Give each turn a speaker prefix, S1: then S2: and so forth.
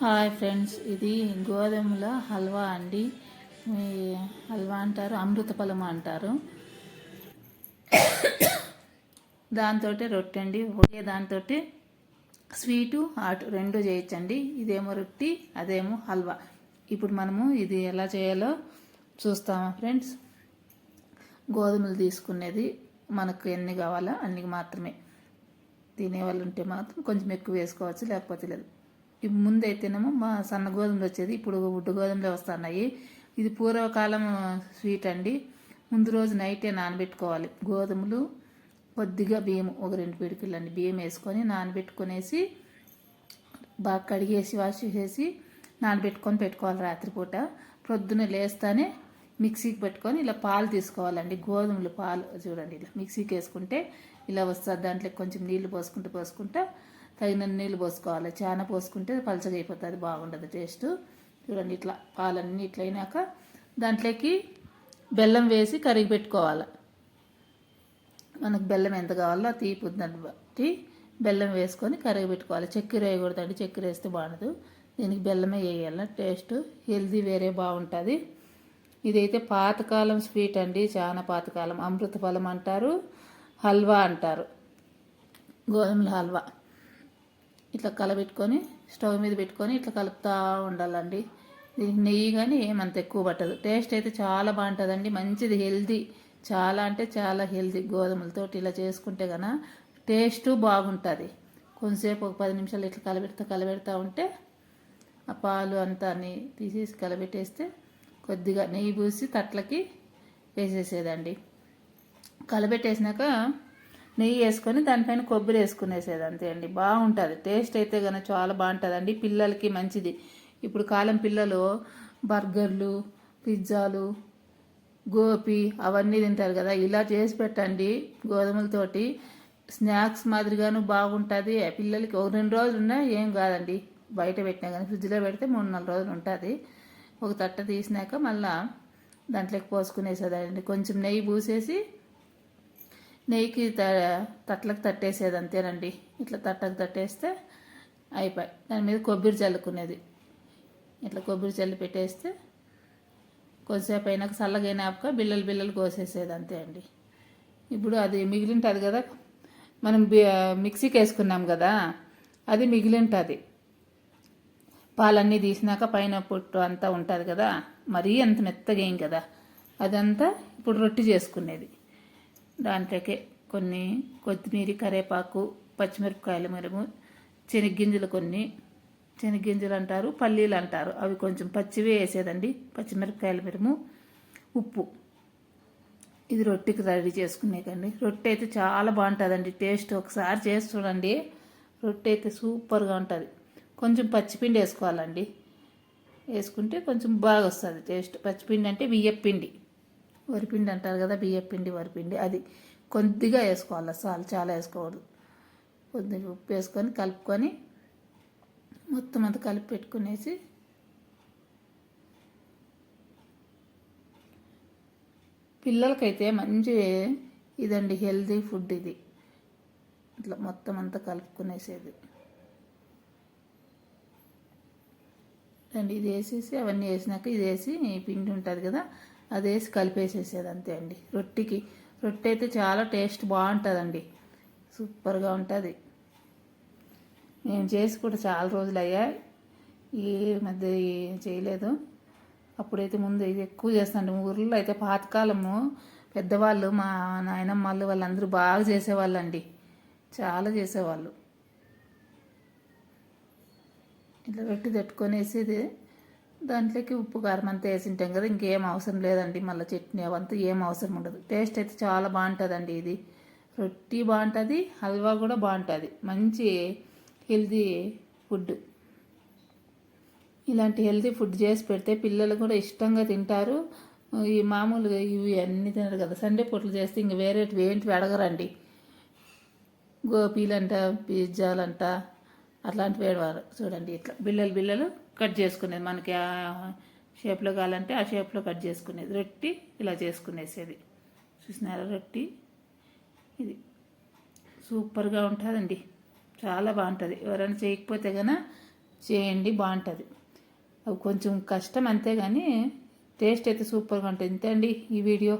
S1: Hi friends, ఇది గోధుమల హల్వా అండి. హల్వా అంటారు, అమృత ఫలం అంటారు. దాంతో రొట్టె అండి. ఒకే దాంతో స్వీటు హాట్ రెండు చేయొచ్చండి. ఇదేమో రొట్టి, అదేమో హల్వా. ఇప్పుడు మనము ఇది ఎలా చేయాలో చూస్తామా ఫ్రెండ్స్. గోధుమలు తీసుకునేది మనకు ఎన్ని కావాలో అన్ని మాత్రమే. తినేవాళ్ళు ఉంటే మాత్రం కొంచెం ఎక్కువ వేసుకోవచ్చు, లేకపోతే లేదు. ముందు అయితేనేమో మా సన్న గోధుమలు వచ్చేది, ఇప్పుడు ఉడ్డు గోధుమలే వస్తున్నాయి. ఇది పూర్వకాలం స్వీట్ అండి. ముందు రోజు నైటే నానబెట్టుకోవాలి గోధుమలు, కొద్దిగా బియ్యం, ఒక 2 పిడికిళ్ళు అండి బియ్యం వేసుకొని నానబెట్టుకునేసి బాగా కడిగేసి వాష్ చేసి నానబెట్టుకొని పెట్టుకోవాలి రాత్రిపూట. ప్రొద్దున లేస్తానే మిక్సీకి పెట్టుకొని ఇలా పాలు తీసుకోవాలండి. గోధుమలు పాలు చూడండి, ఇలా మిక్సీకి వేసుకుంటే ఇలా వస్తుంది. దాంట్లో కొంచెం నీళ్లు పోసుకుంటా తగిన నీళ్ళు పోసుకోవాలి. చాలా పోసుకుంటే పలచగా అయిపోతుంది, బాగుండదు టేస్ట్. చూడండి, ఇట్లా పాలన్నీ ఇట్లా అయినాక దాంట్లోకి బెల్లం వేసి కరిగి పెట్టుకోవాలి. మనకు బెల్లం ఎంత కావాలో తీపి దాన్ని బట్టి బెల్లం వేసుకొని కరిగి పెట్టుకోవాలి. చక్కెర వేయకూడదండి, చక్కెర వేస్తే బాగుండదు. దీనికి బెల్లమే వేయాలి. టేస్ట్ హెల్దీ వేరే బాగుంటుంది. ఇదైతే పాతకాలం స్వీట్ అండి, చాలా పాతకాలం. అమృత ఫలం అంటారు, హల్వా అంటారు, గోధుమల హల్వా. ఇట్లా కలబెట్టుకొని స్టవ్ మీద పెట్టుకొని ఇట్లా కలుపుతూ ఉండాలండి. దీనికి నెయ్యి కానీ ఏమంత ఎక్కువ పట్టదు. టేస్ట్ అయితే చాలా బాగుంటుందండి, మంచిది, హెల్దీ. చాలా అంటే చాలా హెల్దీ. గోధుమలతో ఇలా చేసుకుంటే కన్నా టేస్ట్ బాగుంటుంది. కొంతసేపు ఒక 10 నిమిషాలు ఇట్లా కలబెడతా ఉంటే ఆ పాలు అంతా తీసేసి కలబెట్టేస్తే కొద్దిగా నెయ్యి పూసి తట్లకి వేసేసేదండి. కలబెట్టేసినాక నెయ్యి వేసుకొని దానిపైన కొబ్బరి వేసుకునేసేది, అంతే అండి. బాగుంటుంది టేస్ట్ అయితే కనుక చాలా బాగుంటుందండి. పిల్లలకి మంచిది. ఇప్పుడు కాలం పిల్లలు బర్గర్లు, పిజ్జాలు, గోపి అవన్నీ తింటారు కదా. ఇలా చేసి పెట్టండి గోధుమలతోటి. స్నాక్స్ మాదిరిగాను బాగుంటుంది. పిల్లలకి ఒక 2 రోజులు ఉన్నా ఏం కాదండి. బయట పెట్టినా కానీ ఫ్రిడ్జ్లో పెడితే 3-4 రోజులు ఉంటుంది. ఒక తట్ట తీసినాక మళ్ళీ దాంట్లోకి పోసుకునేసేదండి. కొంచెం నెయ్యి పూసేసి నెయ్యికి తట్లకు తట్టేసేది, అంతేనండి. ఇట్లా తట్టకు తట్టేస్తే అయిపోయి దాని మీద కొబ్బరి చల్లుకునేది. ఇట్లా కొబ్బరి చల్లి పెట్టేస్తే కొద్దిసేపు అయినాక చల్లగైనాక బిల్లలు కోసేసేది, అంతే అండి. ఇప్పుడు అది మిగిలింటుంది కదా, మనం మిక్సీకి వేసుకున్నాం కదా, అది మిగిలింటుంది. పాలన్నీ తీసినాక పైన పొట్టు అంతా ఉంటుంది కదా, మరీ అంత మెత్తగా ఏం కదా, అదంతా ఇప్పుడు రొట్టి చేసుకునేది. దాంట్లోకే కొన్ని కొత్తిమీర, కరివేపాకు, పచ్చిమిరపకాయలు, మిరము, శనగ్గింజలు, కొన్ని శనగ్గింజలు అంటారు, పల్లీలు అంటారు, అవి కొంచెం పచ్చివే వేసేదండి. పచ్చిమిరపకాయలు, మిరము, ఉప్పు. ఇది రొట్టెకి రెడీ చేసుకునేకండి. రొట్టె అయితే చాలా బాగుంటుందండి టేస్ట్. ఒకసారి చేసి చూడండి, రొట్టె అయితే సూపర్గా ఉంటుంది. కొంచెం పచ్చిపిండి వేసుకోవాలండి. వేసుకుంటే కొంచెం బాగా వస్తుంది టేస్ట్. పచ్చిపిండి అంటే బియ్యపిండి, వరిపిండి అంటారు కదా, బియ్యపిండి, వరిపిండి, అది కొద్దిగా వేసుకోవాలి. చాలా వేసుకోకూడదు. కొద్దిగా ఉప్పు వేసుకొని కలుపుకొని మొత్తం అంతా కలిపి పెట్టుకునేసి పిల్లలకైతే మంచి ఇదండి, హెల్తీ ఫుడ్ ఇది. ఇట్లా మొత్తం అంతా కలుపుకునేసేది అండి. ఇది వేసేసి అవన్నీ వేసినాక ఇది వేసి పిండి ఉంటుంది కదా, అది వేసి కలిపేసేసేది, అంతే అండి. రొట్టె అయితే చాలా టేస్ట్ బాగుంటుందండి, సూపర్గా ఉంటుంది. నేను చేసి కూడా చాలా రోజులు అయ్యా, ఈ మధ్య చేయలేదు. అప్పుడైతే ముందు ఇది ఎక్కువ చేస్తాను. ఊర్లో అయితే పాతకాలము పెద్దవాళ్ళు, మా నాయనమ్మ వాళ్ళందరూ బాగా చేసేవాళ్ళండి, చాలా చేసేవాళ్ళు. ఇట్లా రొట్టె తట్టుకొనేసి దాంట్లోకి ఉప్పు కారం అంతా వేసింటాం కదా, ఇంకేం అవసరం లేదండి. మళ్ళీ చట్నీ అవంతా ఏం అవసరం ఉండదు. టేస్ట్ అయితే చాలా బాగుంటుందండి. ఇది రొట్టి బాగుంటుంది, హల్వా కూడా బాగుంటుంది. మంచి హెల్తీ ఫుడ్. ఇలాంటి హెల్తీ ఫుడ్ చేసి పెడితే పిల్లలు కూడా ఇష్టంగా తింటారు. ఈ మామూలుగా ఇవి అన్నీ తినరు కదా, సండే పూటలు చేస్తే ఇంక వేరేటివి ఏంటివి అడగరండి. గోపీలంట, పిజ్జాలంట అట్లాంటివి వేడవారు. చూడండి, ఇట్లా బిల్లలు కట్ చేసుకునేది. మనకి ఆ షేప్లో కావాలంటే ఆ షేప్లో కట్ చేసుకునేది. రొట్టి ఇలా చేసుకునేసేది. చూసినారా రొట్టి? ఇది సూపర్గా ఉంటుందండి, చాలా బాగుంటుంది. ఎవరైనా చేయకపోతే కనుక చేయండి, బాగుంటుంది. అవి కొంచెం కష్టం అంతే, కానీ టేస్ట్ అయితే సూపర్గా ఉంటుంది. ఇంతే అండి ఈ వీడియో.